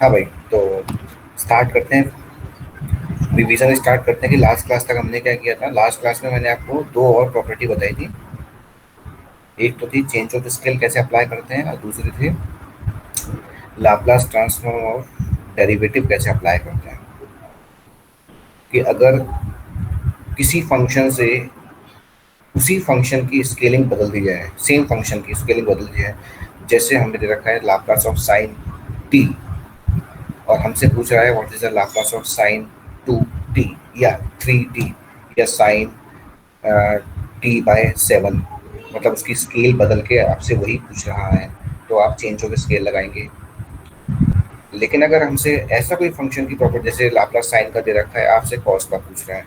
हाँ भाई, तो स्टार्ट करते हैं, रिवीजन स्टार्ट करते हैं कि लास्ट क्लास तक हमने क्या किया था। लास्ट क्लास में मैंने आपको दो और प्रॉपर्टी बताई थी। एक तो थी चेंज ऑफ स्केल कैसे अप्लाई करते हैं, और दूसरी थी लाप्लास ट्रांसफॉर्म और डेरिवेटिव कैसे अप्लाई करते हैं। कि अगर किसी फंक्शन से उसी फंक्शन की स्केलिंग बदल दी जाए, सेम फंक्शन की स्केलिंग बदल दी जाए, जैसे हमने दे रखा है लाप्लास ऑफ साइन टी, और हमसे पूछ रहा है what is the Laplace of sine 2t या 3t या साइन t/7, मतलब उसकी स्केल बदल के आपसे वही पूछ रहा है, तो आप चेंज ऑफ स्केल लगाएंगे। लेकिन अगर हमसे ऐसा कोई फंक्शन की प्रॉपर्टी, जैसे लाप्लास साइन का दे रखा है, आपसे कॉस का पूछ रहा है,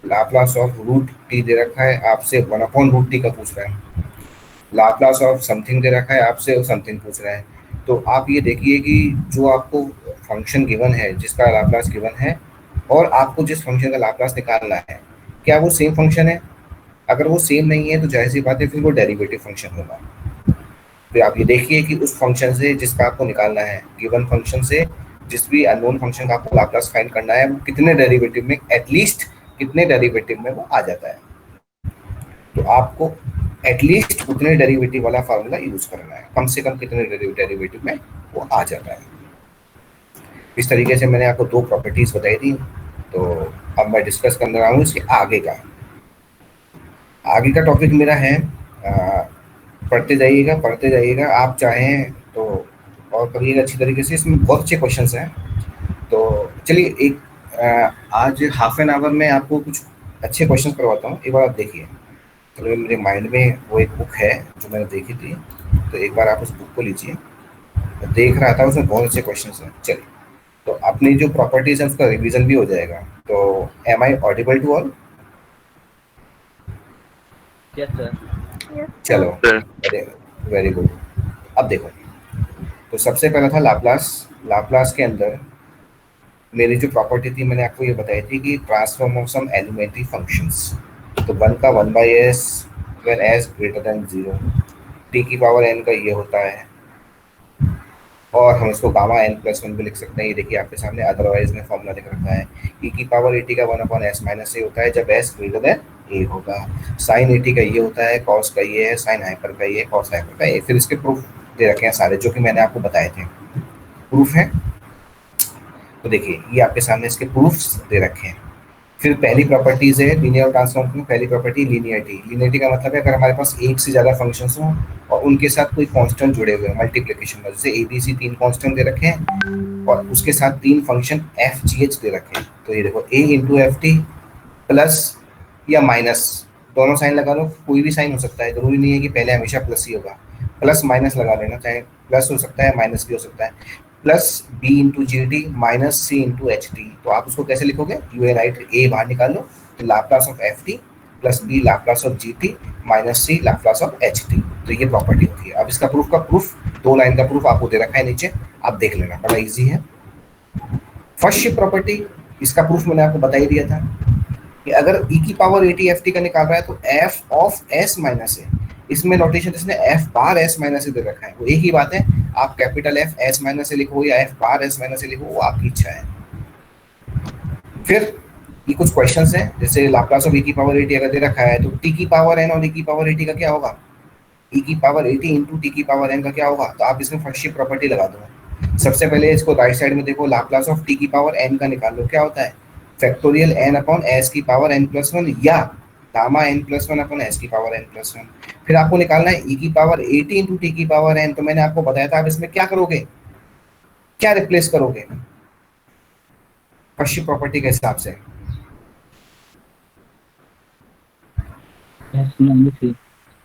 लाप्लास ऑफ रूट टी दे रखा है, आपसे 1/√t का पूछ रहा है, लाप्लास ऑफ समथिंग दे रखा है, आपसे समथिंग पूछ रहा है, तो आप ये देखिए कि जो आपको फंक्शन गिवन है, जिसका लाप्लास गिवन है, और आपको जिस फंक्शन का लाप्लास निकालना है, क्या वो सेम फंक्शन है? अगर वो सेम नहीं है तो जाहिर सी बात है फिर वो डेरिवेटिव फंक्शन होगा। फिर आप ये देखिए कि उस फंक्शन से जिसका आपको निकालना है, गिवन फंक्शन से जिस भी अननोन फंक्शन का आपको लाप्लास फाइंड करना है, वो कितने डेरिवेटिव में, एटलीस्ट कितने डेरिवेटिव में वो आ जाता है। तो आपको एटलीस्ट उतने डेरिवेटिव वाला फार्मूला यूज करना है, कम से कम कितने डेरिवेटिव में वो आ जाता है। इस तरीके से मैंने आपको दो प्रॉपर्टीज बताई थी। तो अब मैं डिस्कस करने रहा हूँ इसके आगे का। आगे का टॉपिक मेरा है, पढ़ते जाइएगा, आप चाहें तो और करिएगा अच्छी तरीके से। इसमें बहुत अच्छे क्वेश्चन हैं। तो चलिए एक आज हाफ एन आवर में आपको कुछ अच्छे क्वेश्चन करवाता हूँ, एक बार आप देखिए। तो मेरे माइंड में वो एक बुक है जो मैंने देखी थी, तो एक बार आप उस बुक को लीजिए। देख रहा था, उसमें बहुत अच्छे क्वेश्चन हैं। चलिए, तो अपनी जो प्रॉपर्टीज है उसका रिवीजन भी हो जाएगा। तो am I audible to all? Yes sir. चलो, वेरी गुड। अब देखो, तो सबसे पहला था लाप्लास। लाप्लास के अंदर मेरी जो प्रॉपर्टी थी, मैंने आपको ये बताई थी कि transform of some elementary functions. तो 1 का 1/s when s greater than 0, t की पावर n का ये होता है, और हम इसको गामा n+1 भी लिख सकते हैं। ये देखिए आपके सामने, अदरवाइज में फॉर्मूला लिख रखा है। e की पावर at का 1/s-a होता है जब s ग्रेटर देन a होगा। साइन at का ये होता है, कॉस का ये है, साइन हाइपर का ये, कॉस हाइपर का ये। फिर इसके प्रूफ दे रखे हैं सारे, जो कि मैंने आपको बताए थे। प्रूफ है, तो देखिए ये आपके सामने इसके प्रूफ्स दे रखे हैं। फिर पहली प्रॉपर्टीज है लीनियर ट्रांसफॉर्म की। पहली प्रॉपर्टी लीनियरिटी। लीनियरिटी का मतलब है अगर हमारे पास एक से ज़्यादा फंक्शंस हों और उनके साथ कोई कांस्टेंट जुड़े हुए हैं मल्टीप्लिकेशन में, जैसे ABC 3 कांस्टेंट दे रखे हैं और उसके साथ 3 फंक्शन FGH दे रखे हैं। तो ये देखो A × FT प्लस या माइनस, दोनों साइन लगा लो, कोई भी साइन हो सकता है, जरूरी नहीं है कि पहले हमेशा प्लस ही होगा। प्लस माइनस लगा लेना, चाहे प्लस हो सकता है माइनस भी हो सकता है। Plus B × GT minus C × HT। तो आप उसको कैसे लिखोगे? यू राइट A बाहर निकाल लो, तो Laplace of FT plus B Laplace of GT minus C Laplace of HT। तो ये प्रॉपर्टी होती है। अब इसका प्रूफ का प्रूफ, 2 लाइन का प्रूफ आपको दे रखा है नीचे, आप देख लेना, बड़ा इजी है। फर्स्ट प्रॉपर्टी, इसका प्रूफ मैंने आपको बता ही दिया था कि अगर e की पावर at ft का निकाल रहा है तो f ऑफ s माइनस ए, इसमें नोटेशन इसने f बार s माइनस ए दे रखा है, वो एक ही बात है। आप कैपिटल F s माइनस ए लिखो या f बार s माइनस ए लिखो, वो आपकी इच्छा है। फिर ये कुछ क्वेश्चंस हैं, जैसे लाप्लास ऑफ e की पावर at अगर दे रखा है तो t की पावर n और e की पावर at का क्या होगा? e की पावर at इंटू t की पावर n का क्या होगा? तो आप इसमें फर्स्ट प्रॉपर्टी लगा दो। सबसे पहले इसको राइट साइड में देखो, लाप्लास ऑफ t की पावर n का निकाल लो, क्या होता है? फैक्टोरियल n अपॉन s की पावर n+1 या गामा n+1 अपॉन s की पावर n+1। फिर आपको निकालना है e की पावर at इंटू t की पावर n। तो मैंने आपको बताया था, आप इसमें क्या करोगे, क्या रिप्लेस करोगे फर्स्ट प्रॉपर्टी के हिसाब से?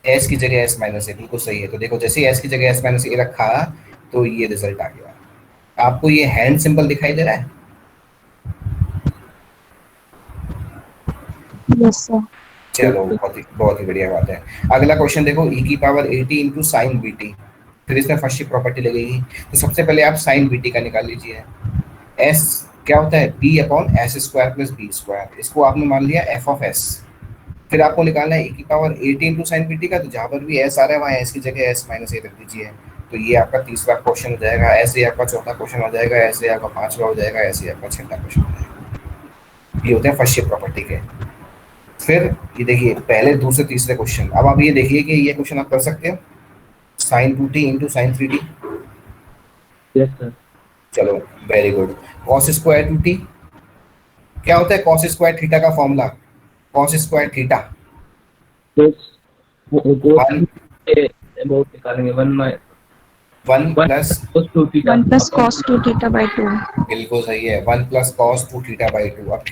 s की जगह s माइनस ए, बिल्कुल सही है। तो देखो जैसे ही s की जगह s माइनस ए रखा तो ये रिजल्ट आ गया। आपको ये हैंड सिंबल दिखाई दे रहा है? Yes sir. चलो, बहुत ही बढ़िया बात है। अगला क्वेश्चन देखो, e की पावर 80 इंटू साइन बीटी। फिर इसमें फर्स्ट प्रॉपर्टी लगेगी। तो सबसे पहले आप साइन बीटी का निकाल लीजिए। s क्या होता है? b upon S square plus B square. इसको आपने मान लिया f ऑफ s। फिर आपको निकालना है e की पावर 80 इंटू साइन बीटी का। तो जहाँ पर भी s आ रहा है वहाँ s की जगह s माइनस ए रख दीजिए। तो ये आपका तीसरा क्वेश्चन हो जाएगा, ऐसे आपका चौथा क्वेश्चन हो जाएगा, ऐसे आपका पांचवा हो जाएगा, ऐसे आपका छठा क्वेश्चन हो जाएगा। ये होते हैं फर्स्ट शिफ्ट प्रॉपर्टी के। फिर ये देखिए पहले दूसरे तीसरे क्वेश्चन, अब आप ये देखिए कि ये क्वेश्चन आप कर सकते हो, sine 2t into sine 3t। Yes sir. चलो very good. Cos square 2t क्या होता है? कॉस स्क्वायर थीटा का फॉर्मूला, कॉस स्क्वायर थीटा बहुत निकालेंगे 1 plus one plus cos 2 theta by 2। बिल्कुल सही है, 1 प्लस कॉस 2 थीटा बाई 2। अब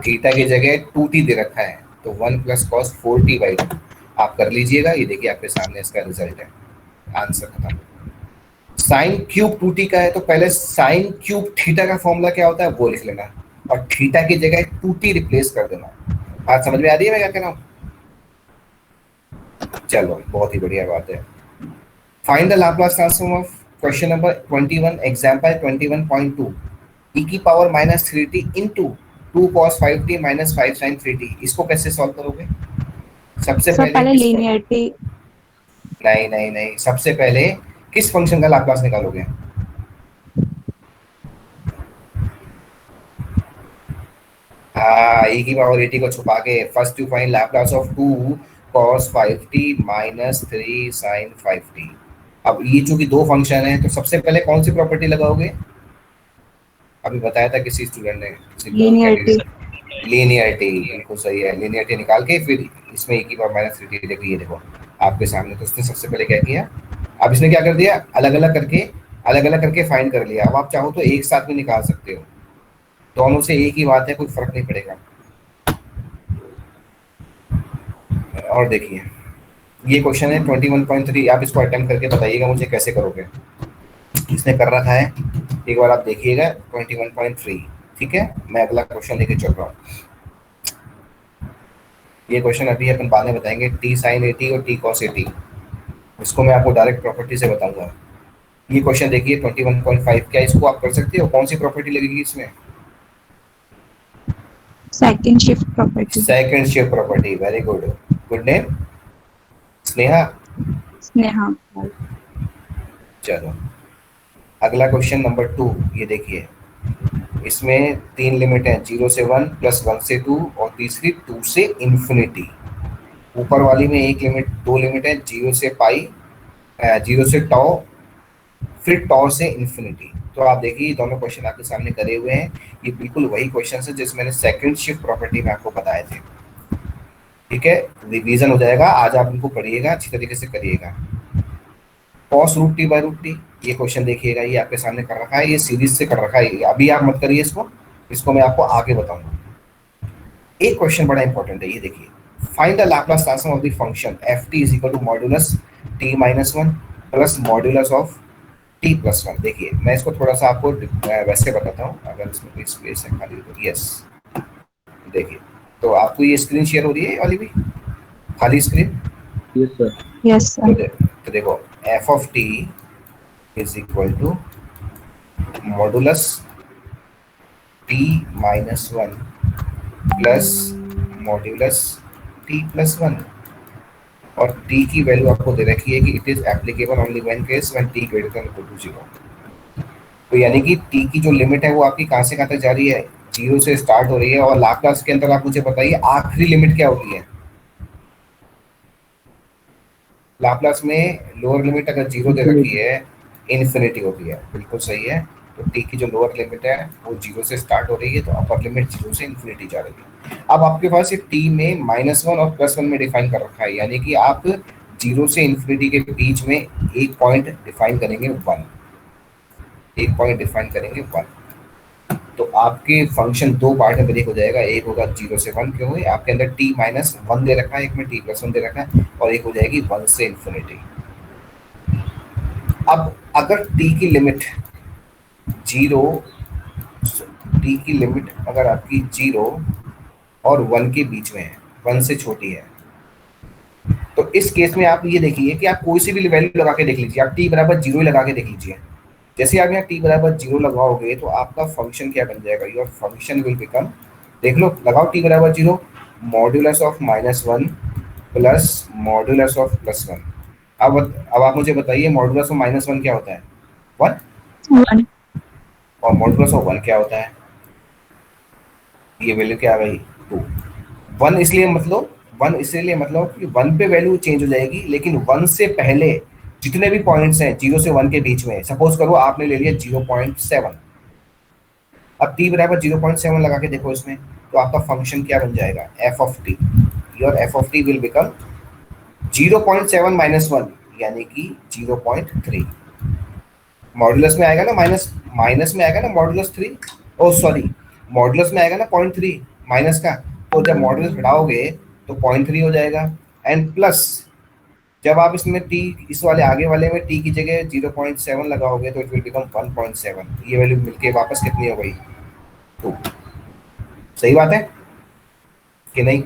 थीटा की जगह 2t दे रखा है, तो 1 प्लस कॉस 4t बाई 2 आप कर लीजिएगा। ये देखिए आपके सामने इसका रिजल्ट है, आंसर खत्म। साइन क्यूब 2t का है, तो पहले साइन क्यूब थीटा का फॉर्मूला क्या होता है वो लिख लेना, और थीटा की जगह 2t रिप्लेस कर देना। बात समझ में आ रही है मैं क्या कह रहा हूँ? चलो बहुत ही बढ़िया बात है। Find the Laplace transform of question number 21 example 21.2 e की power minus 3t into 2 cos 5t minus 5 sin 3t। इसको कैसे सॉल्व करोगे? सबसे पहले लीनियरिटी। नहीं नहीं नहीं, सबसे पहले किस फंक्शन का लाप्लास निकालोगे? हाँ, e की पावर 80 को छुपा के first to find Laplace of 2 cos 5t minus 3 sin 5t। अब ये चूंकि दो फंक्शन है, तो सबसे पहले कौन सी प्रॉपर्टी लगाओगे? अभी बताया था किसी स्टूडेंट ने, लीनियरिटी। लीनियरिटी, बिल्कुल सही है। लीनियरिटी निकाल के फिर इसमें e की पावर माइनस 3t देखो, ये देखो आपके सामने। तो उसने सबसे पहले क्या किया, अब इसने क्या कर दिया, अलग अलग करके फाइंड कर लिया। अब आप चाहो तो एक साथ में निकाल सकते हो, दोनों से एक ही बात है, कोई फर्क नहीं पड़ेगा। और देखिए ये क्वेश्चन है 21.3, आप इसको अटेम्प्ट करके बताइएगा मुझे कैसे करोगे। इसने कर रखा है, एक बार आप देखिएगा 21.3। ठीक है, मैं अगला क्वेश्चन लेके चल रहा हूँ। ये क्वेश्चन अभी अपन बाद में बताएंगे, t sin 80 और t cos 80। इसको मैं आपको डायरेक्ट प्रॉपर्टी से बताऊंगा। ये क्वेश्चन देखिए 21.5, क्या इसको आप कर सकते हो? कौन सी प्रॉपर्टी लगेगी इसमें? Second shift property. Second shift property, very good, good name Sneha. Sneha. चलो अगला क्वेश्चन नंबर 2, ये देखिए इसमें तीन लिमिट है, 0 से 1 प्लस 1 से 2 और तीसरी 2 से इन्फिनिटी। ऊपर वाली में एक लिमिट, दो लिमिट है, 0 से पाई, 0 से टॉ, फिर टॉ से इन्फिनिटी। तो आप देखिए दोनों क्वेश्चन आपके सामने करे हुए हैं, ये बिल्कुल वही क्वेश्चन है जिसमें मैंने सेकंड शिफ्ट प्रॉपर्टी में आपको बताए थे। ठीक है, रिवीजन हो जाएगा, आज आप इनको पढ़िएगा, अच्छी तरीके से करिएगा। cos root T by root T, ये क्वेश्चन देखिएगा, ये आपके सामने कर रखा है, ये सीरीज से कर रखा है, अभी आप मत करिए इसको मैं आपको आगे बताऊंगा। एक क्वेश्चन बड़ा इंपॉर्टेंट है, ये देखिए, find the Laplace transform of the function F T is equal to modulus T minus 1 plus modulus of T plus 1। देखिए मैं इसको थोड़ा सा आपको वैसे बताता हूँ, अगर इसमें कोई स्पेस है खाली तो। यस, देखिए तो आपको ये स्क्रीन शेयर हो रही है वाली भी, खाली screen? Yes sir. Yes sir. तो देखो F of T is equal to modulus T minus 1 plus modulus T plus 1, और टी की वैल्यू आपको दे रखी है कि it is applicable only when case when T greater than equal to 0। तो यानी कि टी की जो लिमिट है वो आपकी कहाँ से कहाँ तक जा रही है? 0 से स्टार्ट हो रही है। और लाप्लास के अंदर आप मुझे बताइए आखिरी लिमिट क्या होती है? लाप्लास में लोअर लिमिट अगर 0 दे रखी है, इन्फिनिटी होती है। बिल्कुल सही है। तो टी की जो लोअर लिमिट है वो 0 से स्टार्ट हो रही है, तो अपर लिमिट 0 से इन्फिनिटी जा रही है। अब आपके पास ये टी में -1 और +1 में डिफाइन कर रखा है, यानी कि आप 0 से इन्फिनिटी के बीच में एक पॉइंट डिफाइन करेंगे 1, एक पॉइंट डिफाइन करेंगे 1। तो आपके फंक्शन दो पार्ट में ब्रेक हो जाएगा, एक होगा 0 से 1, क्यों है आपके अंदर t माइनस 1 दे रखा है, एक में t प्लस 1 दे रखा है, और एक हो जाएगी 1 से इन्फिनिटी। अब अगर t की लिमिट 0, t की लिमिट अगर आपकी 0 और 1 के बीच में है, 1 से छोटी है, तो इस केस में आप ये देखिए कि आप कोई सी भी वैल्यू लगा के देख लीजिए, आप t बराबर 0 ही लगा के देख लीजिए। जैसे आप यहाँ t बराबर 0 लगाओगे तो आपका फंक्शन क्या बन जाएगा? योर फंक्शन विल बिकम, देख लो, लगाओ t बराबर 0, modulus of -1 plus modulus of +1। अब आप मुझे बताइए मॉडुलस ऑफ -1 क्या होता है? 1। 1. और मॉडुलस ऑफ 1 क्या होता है? ये वैल्यू क्या आ गई? 2। 1 इसलिए मतलब कि 1 पे वैल्यू चेंज हो जाएगी, लेकिन 1 से पहले जितने भी पॉइंट्स हैं 0 से 1 के बीच में, सपोज करो आपने ले लिया 0.7, अब t बराबर 0.7 लगा के देखो इसमें, तो आपका फंक्शन क्या बन जाएगा? f of t। Your f of t will become 0.7 -1 यानी कि 0.3। मॉडुलस में आएगा ना माइनस में आएगा ना मॉडुलस 3, ओ सॉरी, मॉडुलस में आएगा ना 0.3 माइनस का, तो जब मॉडुलस घटाओगे तो 0.3 हो जाएगा। एंड प्लस जब आप इसमें t, इस वाले आगे वाले में t की जगह 0.7 लगाओगे तो इट विल बिकम 1.7। ये वैल्यू मिलके वापस कितनी हो गई? 2। सही बात है कि नहीं?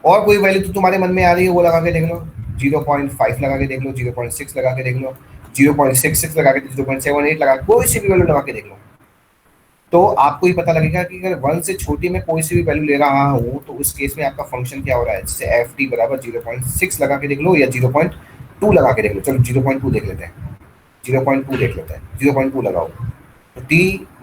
और कोई वैल्यू तो तुम्हारे मन में आ रही है वो लगा के देख लो, 0.5 लगा के देख लो, 0.6 लगा के देख लो, 0.66 लगा के, 0.78 लगा, कोई सी भी वैल्यू लगा के देख लो, तो आपको ही पता लगेगा कि अगर 1 से छोटी में कोई सी भी वैल्यू ले रहा हूँ तो उस केस में आपका फंक्शन क्या हो रहा है। जैसे एफ टी बराबर 0.6 लगा के देख लो या 0.2 लगा के देख लो। चलो 0.2 देख लेते हैं, 0.2 देख लेते हैं, 0.2 लगाओ तो t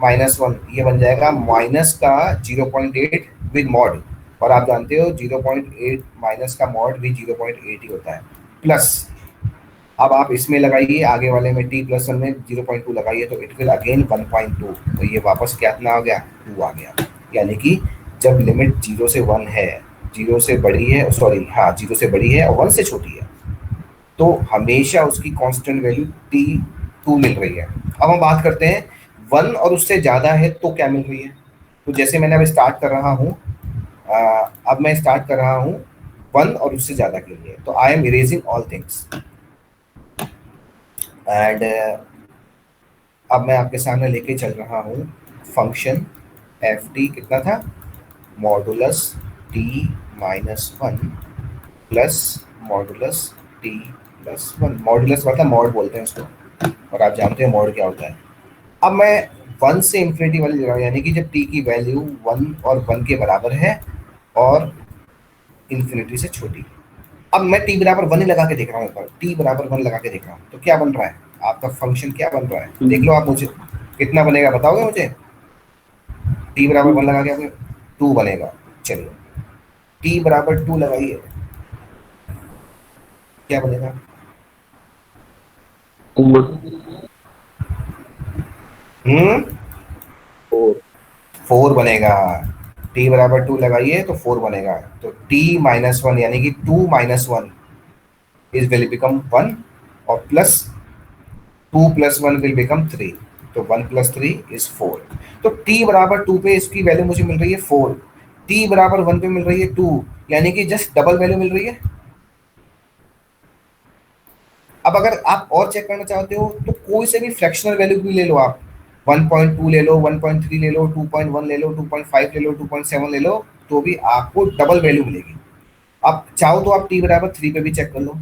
-1 ये बन जाएगा माइनस का 0.8 विद मॉड, और आप जानते हो 0.8 माइनस का मॉड भी 0.8 ही होता है। प्लस अब आप इसमें लगाइए आगे वाले में t +1 में 0.2 लगाइए तो इट विल अगेन 1.2, तो ये वापस कितना आ गया? 2 आ गया। यानी कि जब लिमिट 0 से 1 है, 0 से बड़ी है, सॉरी हाँ 0 से बड़ी है और 1 से छोटी है, तो हमेशा उसकी कांस्टेंट वैल्यू t2 मिल रही है। अब हम बात करते हैं 1 और उससे ज़्यादा है तो क्या मिल रही है। तो जैसे मैंने अब स्टार्ट कर रहा हूँ, अब मैं स्टार्ट कर रहा हूँ 1 और उससे ज़्यादा के लिए, तो I am erasing all things and अब मैं आपके सामने लेके चल रहा हूँ फंक्शन एफ टी कितना था? Modulus t -1 plus modulus t +1। Modulus मतलब मॉड बोलते हैं उसको, और आप जानते हैं मॉड क्या होता है। अब मैं 1 से इंफिनिटी वाली ले रहा हूँ, यानी कि जब t की वैल्यू 1 और 1 के बराबर है और इंफिनिटी से छोटी। अब मैं t बराबर 1 लगा के देख रहा हूँ, एक बार t बराबर 1 लगा के देख रहा हूँ तो क्या बन रहा है? आपका फंक्शन क्या बन रहा है देख लो आप, मुझे कितना बनेगा बताओगे मुझे? t बराबर 1 लगा के आपने 2 बनेगा। चलिए t बराबर 2 लगाइए, क्या बनेगा? 4 बनेगा। t बराबर 2 लगाइए तो 4 बनेगा, तो t -1 यानी कि 2 -1 इज विल बिकम 1 और प्लस 2 + 1 विल बिकम 3, तो 1 + 3 इज 4। तो t बराबर 2 पे इसकी वैल्यू मुझे मिल रही है 4, t बराबर 1 पे मिल रही है 2, यानी कि जस्ट डबल वैल्यू मिल रही है। अब अगर आप और चेक करना चाहते हो तो कोई से भी फ्रैक्शनल वैल्यू भी ले लो आप, 1.2 ले लो, 1.3 ले लो, 2.1 ले लो, 2.5 ले लो, 2.7 ले लो, तो भी आपको डबल वैल्यू मिलेगी। आप चाहो तो आप t बराबर 3 पे भी चेक कर लो,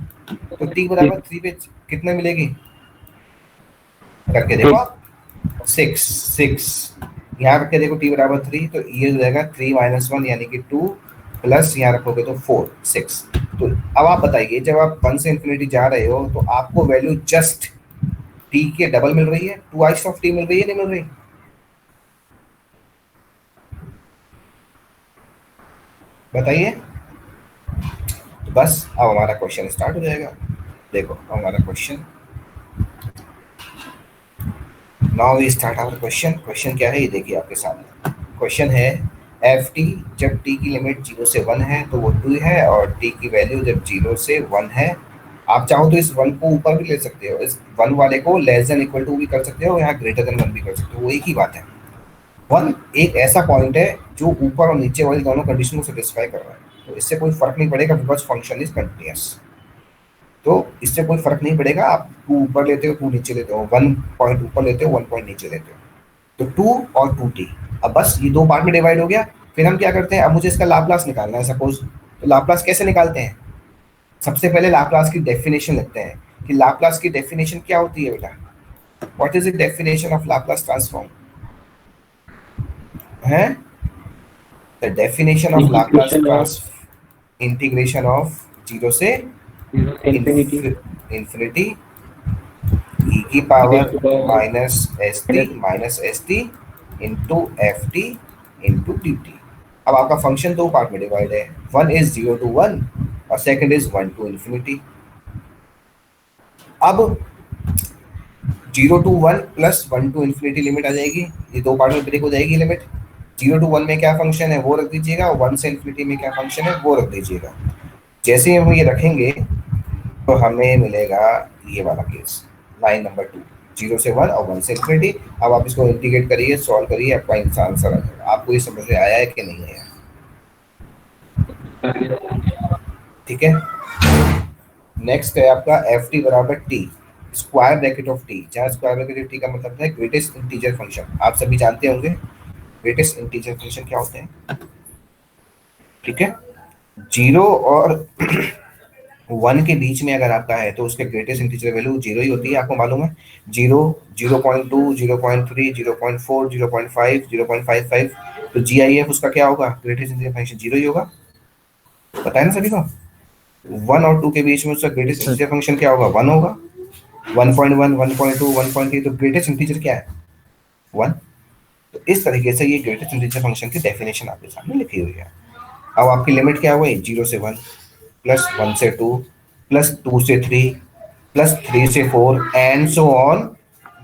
तो t बराबर 3 पे कितने मिलेगी करके देखो आप, 6 यहाँ रख के देखो t बराबर 3, तो ये हो जाएगा 3 -1 यानी कि 2 प्लस यहाँ रखोगे तो 4 6। तो अब आप बताइए जब आप 1 से इंफिनिटी जा रहे हो तो आपको वैल्यू जस्ट t के डबल मिल रही है, 2x ऑफ t मिल रही है, नहीं मिल रही? बताइए। तो बस अब हमारा क्वेश्चन स्टार्ट हो जाएगा। देखो हमारा question, now we start our question. Question क्या है ये देखिए आपके सामने। क्वेश्चन है एफ टी जब t की लिमिट 0 से 1 है तो वो 2 है, और t की वैल्यू जब 0 से 1 है, आप चाहो तो इस 1 को ऊपर भी ले सकते हो, इस 1 वाले को लेस देन इक्वल टू भी कर सकते हो, यहाँ ग्रेटर देन 1 भी कर सकते हो, वो एक ही बात है। 1 एक ऐसा पॉइंट है जो ऊपर और नीचे वाली दोनों कंडीशन को सेटिस्फाई कर रहा है, तो इससे कोई फर्क नहीं पड़ेगा बिकॉज फंक्शन इज कंटिन्यूअस। तो इससे कोई फर्क नहीं पड़ेगा आप 2 ऊपर लेते हो 2 नीचे लेते हो, 1 पॉइंट ऊपर लेते हो 1 पॉइंट नीचे लेते हो, तो 2 और 2t। अब बस ये 2 पार्ट में डिवाइड हो गया। फिर हम क्या करते हैं, अब मुझे इसका लाप्लास निकालना है सपोज, तो लाप्लास कैसे निकालते हैं? सबसे पहले लाप्लास की डेफिनेशन लिखते हैं कि लाप्लास की डेफिनेशन क्या होती है बेटा। What is the definition of Laplace transform है? The definition of Laplace transform integration of 0 से 0 से infinity इंफिनिटी ई की power raised to power minus s t into f t into d t. अब आपका फंक्शन दो part में divide है, one is 0 to 1 और सेकंड इज 1 to infinity। अब 0 to 1 प्लस 1 to infinity लिमिट आ जाएगी, ये दो पार्ट में ब्रेक हो जाएगी लिमिट। 0 to 1 में क्या फंक्शन है वो रख दीजिएगा, और 1 से इन्फिनिटी में क्या फंक्शन है वो रख दीजिएगा। जैसे ही हम ये रखेंगे तो हमें मिलेगा ये वाला केस, लाइन नंबर 2, 0 से 1 और 1 से इन्फिनिटी। अब आप इसको इंटीग्रेट करिए, सॉल्व करिए, आपका आंसर आ जाएगा। आपको ये समझ में आया है कि नहीं आया? ठीक है। नेक्स्ट है आपका एफ टी बराबर T square bracket of T, जहाँ स्क्वायर ब्रैकेट ऑफ टी का मतलब है ग्रेटेस्ट इंटीजर फंक्शन। आप सभी जानते होंगे ग्रेटेस्ट इंटीजर फंक्शन क्या होते हैं। ठीक है, 0 और 1 के बीच में अगर आपका है तो उसके ग्रेटेस्ट इंटीजर वैल्यू 0 ही होती है, आपको मालूम है। 0, 0.2, 0.3, 0.4, 0.5, 0.55, तो GIF उसका क्या होगा, ग्रेटेस्ट इंटीजर फंक्शन 0 ही होगा। पता है ना सभी को? 1 और 2 के बीच में उसका ग्रेटेस्ट इंटीजर फंक्शन क्या होगा, 1 होगा। 1.1, 1.2, 1.3, तो ग्रेटेस्ट इंटीजर क्या है, 1। तो इस तरीके से ये ग्रेटेस्ट इंटीजर फंक्शन की डेफिनेशन आपके सामने लिखी हुई है। अब आपकी लिमिट क्या हुई, 0 से 1 प्लस 1 से 2 प्लस 2 से 3 प्लस 3 से 4 and so on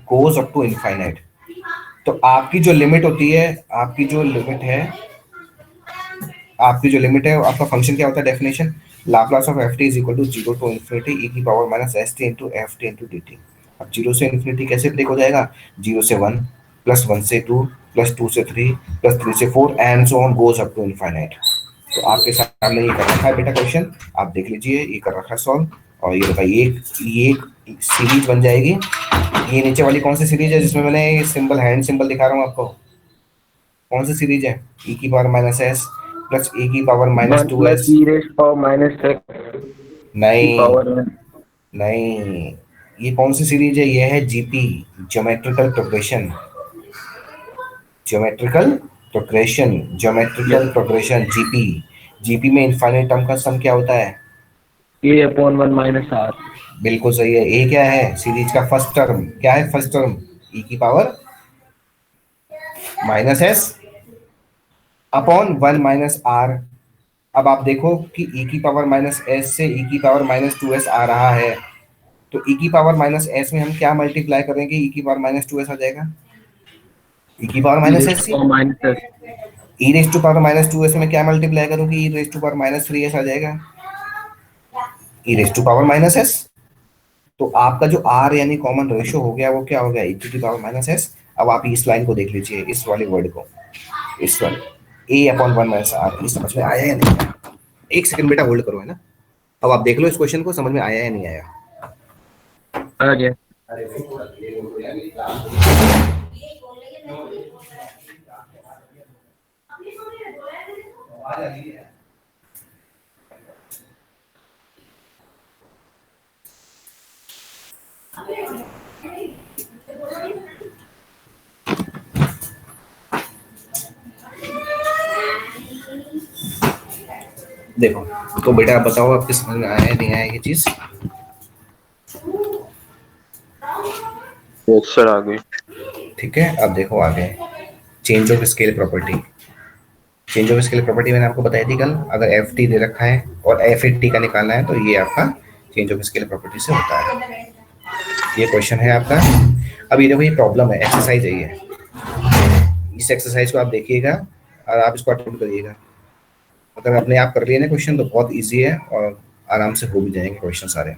goes up to infinite. तो आपकी जो लिमिट होती है, आपकी जो लिमिट है आपका फंक्शन क्या होता है, definition Laplace of f T is equal to 0 to infinity e की power minus s t into f t into d t. अब 0 से इन्फिनिटी कैसे ब्रेक हो जाएगा, 0 से 1 प्लस 1 से 2 प्लस 2 से 3 प्लस 3 से 4 and so on goes up to infinite. तो आपके सामने ये कर रखा है बेटा क्वेश्चन, आप देख लीजिए, ये कर रखा है सॉल्व। और ये बताइए ये एक सीरीज बन जाएगी। ये नीचे वाली कौन सी सीरीज है जिसमें मैंने सिंबल हैंड सिंबल दिखा रहा हूँ आपको, कौन सी सीरीज है, ई की पावर माइनस एस प्लस ए की पावर माइनस 2s। नहीं नहीं, ये कौन सी सीरीज है, ये है GP, geometrical progression. GP. GP में इनफाइनाइट टर्म का सम क्या होता है, a/1 minus r। बिल्कुल सही है। ए क्या है, सीरीज का फर्स्ट टर्म क्या है, फर्स्ट टर्म ई की power minus s upon 1 minus r. अब आप देखो कि ई की पावर माइनस एस से ई की पावर माइनस 2s आ रहा है, तो ई की पावर माइनस एस में हम क्या मल्टीप्लाई करेंगे, ई की पावर माइनस 2s आ जाएगा, ई की power minus s. E raise to power minus 2s में क्या मल्टीप्लाई करूंगी, e raise to power minus 3s आ जाएगा, e raise to power minus s. तो आपका जो आर यानी कॉमन रेशियो हो गया वो क्या हो गया, ई टू पावर माइनस एस। अब आप इस लाइन को देख लीजिए, इस वाले वर्ड को, इस वाले ए अपॉन 1 माइनस आर। ये समझ में आया या नहीं आया? एक सेकंड बेटा होल्ड करो, है ना। अब आप देख लो इस क्वेश्चन को, समझ में आया या नहीं आया? आ गया। देखो तो बेटा आप बताओ आपके समझ में आया नहीं आया ये चीज? सर आ गई। ठीक है, अब देखो आगे change of scale property. Change of scale property मैंने आपको बताई थी कल, अगर एफ टी दे रखा है और एफ ए टी का निकालना है तो ये आपका चेंज ऑफ स्केल प्रॉपर्टी से होता है। ये क्वेश्चन है आपका। अब ये देखो ये प्रॉब्लम है, एक्सरसाइज है ये। इस एक्सरसाइज को आप देखिएगा और आप इसको अटेम्प्ट करिएगा। अगर अपने आप कर लिए ना क्वेश्चन तो बहुत इजी है और आराम से हो भी जाएंगे क्वेश्चन सारे।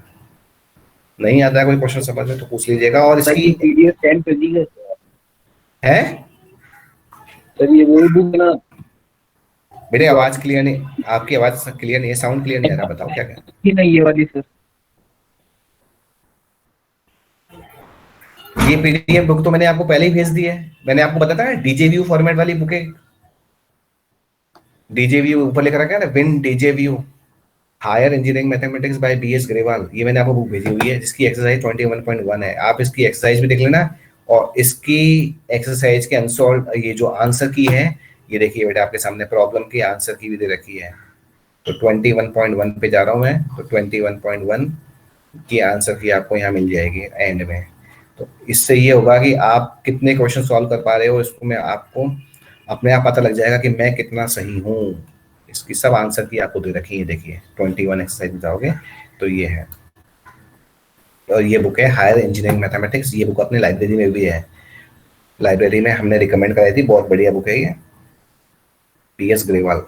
नहीं आता है कोई क्वेश्चन समझ में तो पूछ लीजिएगा। और इसकी पीडीएफ सेंड कर दीजिए है सर, ये वही बुक ना। मेरी आवाज क्लियर नहीं, आपकी आवाज क्लियर नहीं है, साउंड क्लियर नहीं आ रहा, बताओ क्या क्या। नहीं ये वाली सर, ये पीडीएफ बुक तो मैंने आपको पहले ही भेज दी है। मैंने आपको बताया था डीजेव्यू फॉर्मेट वाली बुक है, डीजेव्यू ऊपर लिख रखा है ना, विन डीजेव्यू higher engineering mathematics by B S Grewal. ये मैंने आपको बुक भेजी हुई है जिसकी एक्सरसाइज 21.1 है। आप इसकी एक्सरसाइज भी देख लेना और इसकी एक्सरसाइज के अनसॉल्व ये जो आंसर की है, ये देखिए बेटा आपके सामने प्रॉब्लम की आंसर की भी दे रखी है। तो 21.1 पे जा रहा हूँ मैं, तो 21.1 की आंसर की आपको यहाँ मिल जाएगी एंड में। तो इससे ये होगा कि आप कितने क्वेश्चन सॉल्व कर पा रहे हो, इसको मैं आपको अपने आप पता लग जाएगा कि मैं कितना सही हूँ। इसकी सब आंसर की आपको दे रखी है, देखिए 21 एक्सरसाइज में जाओगे तो ये है। और ये बुक है हायर इंजीनियरिंग मैथमेटिक्स, ये बुक अपनी लाइब्रेरी में भी है, लाइब्रेरी में हमने रिकमेंड कराई थी, बहुत बढ़िया बुक है ये, PS ग्रेवाल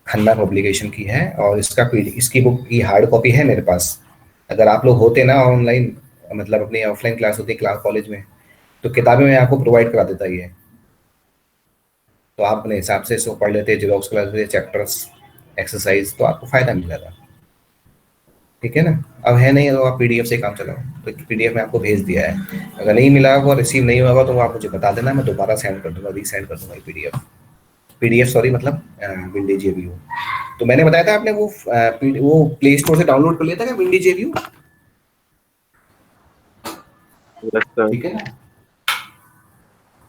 खन्ना पब्लिकेशन की है। और इसकी बुक की हार्ड कॉपी है मेरे पास। अगर आप लोग होते ना ऑनलाइन, मतलब अपनी ऑफलाइन क्लास होती है क्लास कॉलेज में, तो किताबें मैं आपको प्रोवाइड करा देता ये, तो आप अपने हिसाब से इसको पढ़ लेते, जेरोक्स क्लास में चैप्टर्स एक्सरसाइज, तो आपको फायदा मिल जाता। ठीक है ना। अब है नहीं तो आप PDF से काम चलाओ, तो PDF में आपको भेज दिया है, अगर नहीं मिला होगा, रिसीव नहीं होगा तो आप मुझे बता देना, मैं दोबारा सेंड कर दूंगा, रीसेंड कर दूंगा PDF सॉरी, मतलब विंडी JVU। तो मैंने बताया था आपने वो प्ले स्टोर से डाउनलोड कर लिया था क्या विंडी JVU? ठीक है ना।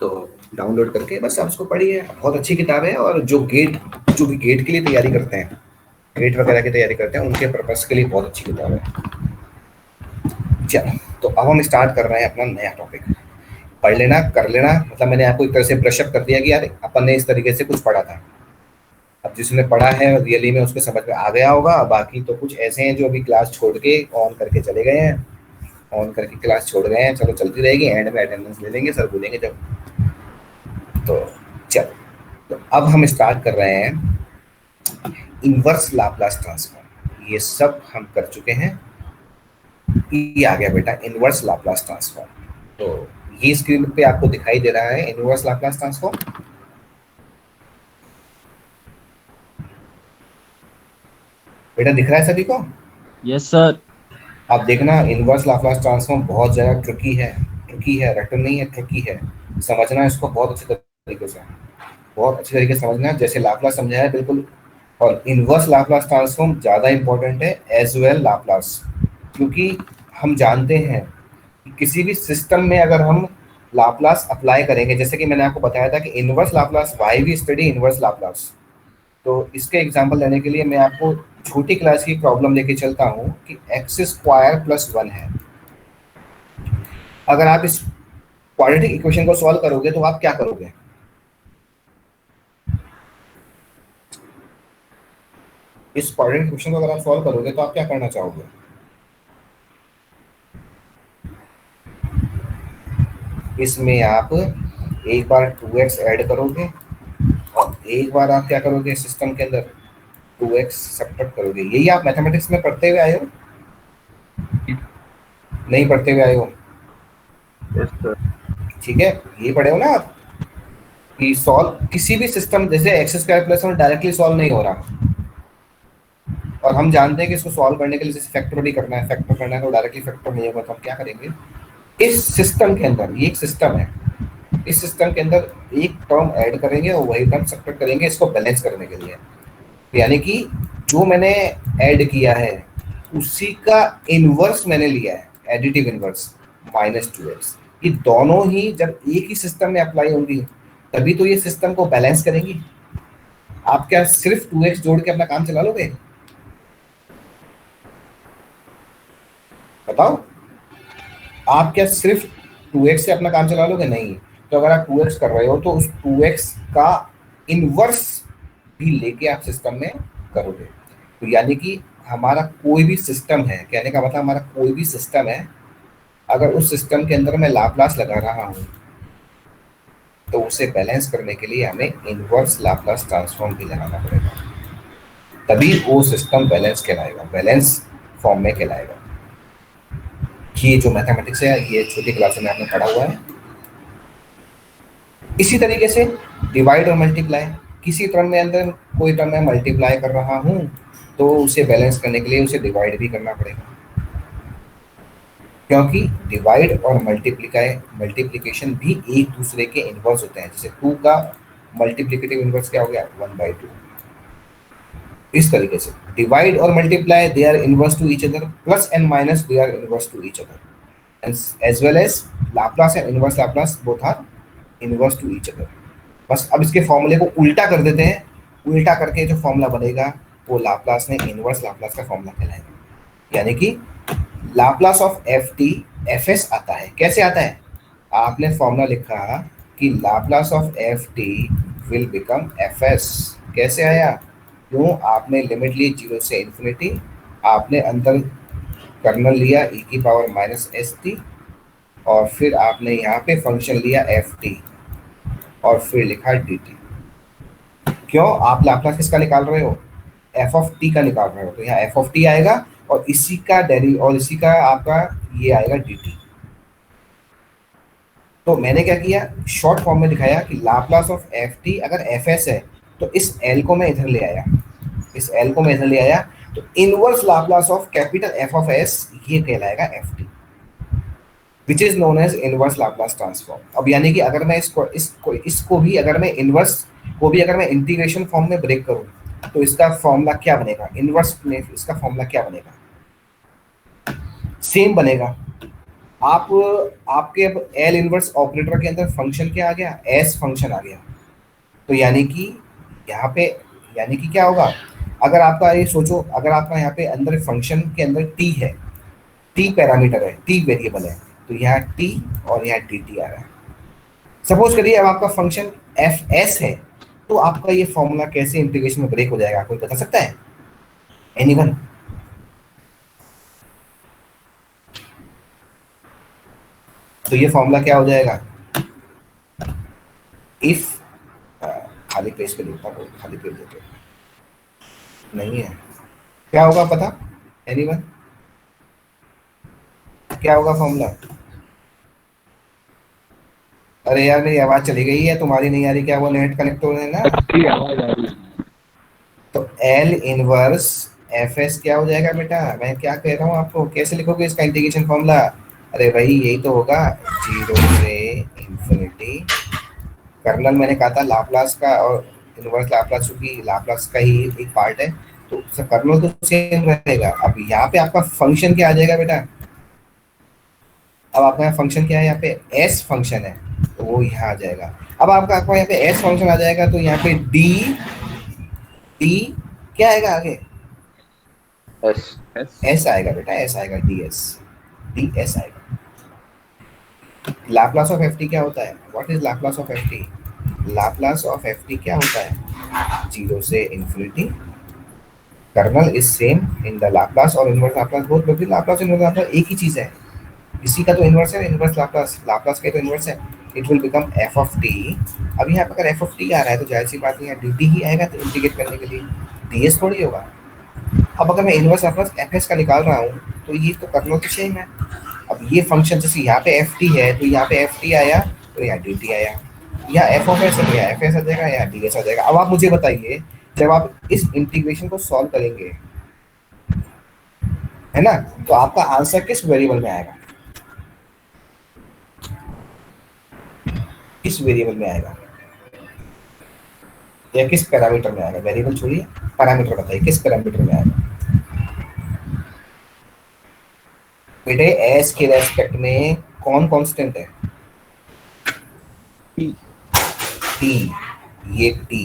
तो डाउनलोड करके बस आप उसको पढ़िए, बहुत अच्छी किताब है। और जो भी गेट के लिए तैयारी करते हैं, गेट वगैरह की तैयारी करते हैं, उनके पर्पस के लिए बहुत अच्छी किताब है। चलो, तो अब हम स्टार्ट कर रहे हैं अपना नया टॉपिक। पढ़ लेना, कर लेना, मतलब मैंने आपको एक तरह से ब्रशअप कर दिया कि यार अपन ने इस तरीके से कुछ पढ़ा था। अब जिसने पढ़ा है रियली में उसके समझ में आ गया होगा। बाकी तो कुछ ऐसे हैं जो अभी क्लास छोड़ के ऑन करके चले गए हैं, ऑन करके क्लास छोड़ गए हैं, चलो चलती रहेगी, एंड में अटेंडेंस ले लेंगे, सर बोलेंगे जब। तो चलो, तो अब हम स्टार्ट कर रहे हैं इनवर्स लाप्लास ट्रांसफॉर्म। ये सब हम कर चुके हैं, ये आ गया बेटा इनवर्स लाप्लास ट्रांसफॉर्म। तो ये स्क्रीन पे आपको दिखाई दे रहा है इनवर्स लाप्लास ट्रांसफॉर्म। बेटा दिख रहा है सभी को? Yes sir. आप देखना, इनवर्स लाप्लास ट्रांसफॉर्म बहुत ज़्यादा ट्रिकी है, रटन नहीं है, ट्रिकी है। समझना इसको बहुत अच्छे तरीके से, बहुत अच्छे तरीके से समझना, जैसे लाप्लास समझाया है बिल्कुल। और इनवर्स लाप्लास ट्रांसफॉर्म ज़्यादा इंपॉर्टेंट है एज वेल लाप्लास, क्योंकि हम जानते हैं कि किसी भी सिस्टम में अगर हम लाप्लास अप्लाई करेंगे, जैसे कि मैंने आपको बताया था कि inverse Laplace, why we study inverse Laplace. तो इसके एग्जांपल लेने के लिए मैं आपको छोटी क्लास की प्रॉब्लम लेके चलता हूँ कि x² + 1 है। अगर आप इस क्वाड्रेटिक इक्वेशन को सॉल्व करोगे तो आप क्या करोगे? इस क्वाड्रेटिक इक्वेशन को अगर आप सॉल्व करोगे तो आप क्या करना चाहोगे? इसमें आप एक बार 2x ऐड करोगे और एक बार आप क्या करोगे, सिस्टम के अंदर 2x सब्ट्रैक्ट करोगे। यही आप मैथमेटिक्स में पढ़ते हुए आए हो? नहीं पढ़ते हुए आए हो? Yes sir. ठीक है, ये पढ़े हो ना आप कि सॉल्व किसी भी सिस्टम, जैसे x² + 1 डायरेक्टली सॉल्व नहीं हो रहा, और हम जानते हैं कि इसको सॉल्व करने के लिए जैसे फैक्टोरियल करना है, तो डायरेक्टली फैक्टर नहीं होगा, तो हम क्या करेंगे, इस सिस्टम के अंदर, ये एक सिस्टम है, इस सिस्टम के अंदर एक टर्म ऐड करेंगे और वही टर्म सब्ट्रैक्ट करेंगे इसको बैलेंस करने के लिए। यानी कि जो मैंने ऐड किया है उसी का इनवर्स मैंने लिया है, एडिटिव इनवर्स -2x। ये दोनों ही जब एक ही सिस्टम में अप्लाई होंगी तभी तो ये सिस्टम को बैलेंस करेंगी। आप क्या सिर्फ 2x जोड़ के अपना काम चला लोगे? बताओ, आप क्या सिर्फ 2x से अपना काम चला लोगे? नहीं। तो अगर आप 2x कर रहे हो तो उस 2x का इनवर्स भी लेके आप सिस्टम में करोगे। तो यानी कि हमारा कोई भी सिस्टम है, कहने का मतलब हमारा कोई भी सिस्टम है, अगर उस सिस्टम के अंदर मैं लाप्लास लगा रहा हूँ तो उसे बैलेंस करने के लिए हमें इनवर्स लाप्लास ट्रांसफॉर्म भी लगाना पड़ेगा, तभी वो सिस्टम बैलेंस कहलाएगा, बैलेंस फॉर्म में कहलाएगा। ये जो मैथमेटिक्स है ये छोटी क्लास में आपने पढ़ा हुआ है। इसी तरीके से डिवाइड और मल्टीप्लाई, किसी टर्म में अंदर कोई टर्म में मल्टीप्लाई कर रहा हूँ तो उसे बैलेंस करने के लिए उसे डिवाइड भी करना पड़ेगा, क्योंकि डिवाइड और मल्टीप्लिकेशन भी एक दूसरे के इनवर्स होते हैं। जैसे 2 का मल्टीप्लिकेटिव इनवर्स क्या हो गया, 1/2। इस तरीके से डिवाइड और multiply they are inverse to each other, plus and minus they are inverse to each other, as well as Laplace and inverse Laplace both are inverse to each other. बस अब इसके फॉर्मूले को उल्टा कर देते हैं, उल्टा करके जो फॉर्मूला बनेगा वो लाप्लास ने इनवर्स लाप्लास का फॉर्मूला कहलाएगा। यानी कि Laplace of f T F S आता है। कैसे आता है? आपने फॉर्मूला लिखा कि Laplace of f T will become F S. कैसे आया? क्यों? आपने लिमिट ली 0 से इन्फिनिटी, आपने अंदर कर्नल लिया e की पावर माइनस एस टी, और फिर आपने यहाँ पे फंक्शन लिया एफ टी और फिर लिखा डी टी। क्यों? आप लाप्लास किसका निकाल रहे हो? एफ ऑफ टी का निकाल रहे हो, तो यहाँ एफ ऑफ टी आएगा और इसी का और इसी का आपका ये आएगा डी टी। तो मैंने क्या किया, शॉर्ट फॉर्म में दिखाया कि लाप्लास ऑफ एफ टी अगर एफ एस है तो इस एल को मैं इधर ले आया, इस एल को मैं इधर ले आया, तो inverse Laplace of capital F of s ये कहलाएगा f t, which is known as inverse Laplace transform. अब यानी कि अगर मैं इसको भी अगर मैं इनवर्स को भी अगर मैं इंटीग्रेशन फॉर्म में ब्रेक करूं तो इसका फॉर्मूला क्या बनेगा? इनवर्स में इसका फॉर्मूला क्या बनेगा? सेम बनेगा। आपके अब एल इनवर्स ऑपरेटर के अंदर फंक्शन क्या आ गया? एस फंक्शन आ गया। तो यानी कि यहाँ पे यानी कि क्या होगा? अगर आपका ये सोचो, अगर आपका यहाँ पे अंदर फंक्शन के अंदर टी है, टी पैरामीटर है, टी वेरिएबल है, तो यहाँ टी और यहाँ डी टी आ रहा है। सपोज करिए अब आपका फंक्शन एफ एस है, तो आपका ये फॉर्मूला कैसे इंटीग्रेशन में ब्रेक हो जाएगा? कोई बता सकता है? एनीवन? तो ये फॉर्मूला क्या हो जाएगा? इफ खाली पेज पे लिखता हूँ, खाली पेज देते नहीं है, क्या होगा पता? एनीवन? क्या होगा फॉर्मूला? अरे यार मेरी आवाज चली गई है, तुम्हारी नहीं आ रही क्या? वो नेट कनेक्ट हो रहे हैं ना। तो एल इनवर्स एफ एस क्या हो जाएगा बेटा? मैं क्या कह रहा हूँ आपको, कैसे लिखोगे इसका इंटीग्रेशन फॉर्मूला? अरे भाई यही तो होगा, 0 से इन्फिनिटी, कर्नल मैंने कहा था लाप्लास का और इनवर्स लाप्लास, क्योंकि लाप्लास का ही एक पार्ट है तो कर्नल तो सेम रहेगा। अब यहाँ पे आपका फंक्शन क्या आ जाएगा बेटा? अब आपका फंक्शन क्या है? यहाँ पे एस फंक्शन है, तो वो यहाँ आ जाएगा। अब आपका यहाँ पे एस फंक्शन आ जाएगा, तो यहाँ पे डी डी क्या आएगा आगे? एस आएगा बेटा, एस आएगा, डी एस आएगा। लाप्लास ऑफ एफ टी क्या होता है? What is Laplace of f t? Laplace of f t क्या होता है? 0 से infinity, kernel is same in the Laplace और इनवर्स लाप्लास बोथ, क्योंकि लाप्लास इनवर्स लाप्लास एक ही चीज है, इसी का तो इनवर्स है, इनवर्स लाप्लास, लाप्लास का तो इनवर्स है। It will become F of T. अब यहाँ पर अगर एफ ऑफ टी आ रहा है तो जाहिर सी बात है यहाँ डी टी ही आएगा, तो इंटीग्रेट करने के लिए डी एस थोड़ी होगा। अब अगर मैं इनवर्स लाप्लास एफ एस का निकाल रहा हूँ तो ये तो कर्नल तो सेम है। अब ये फंक्शन जैसे यहाँ पे एफ टी है तो यहाँ पे एफ टी आया, तो यहाँ डी टी आया, या एफ ऑफ एस है, या एफ एस आ जाएगा, या डी एस आ जाएगा। अब आप मुझे बताइए, जब आप इस इंटीग्रेशन को सॉल्व करेंगे, है ना, तो आपका आंसर किस वेरिएबल में आएगा? किस वेरिएबल में आएगा या किस पैरामीटर में आएगा? वेरिएबल छोड़िए, पैरामीटर बताइए, किस पैरामीटर में आएगा बेटे? एस के रेस्पेक्ट में कौन कांस्टेंट है? टी, ये टी।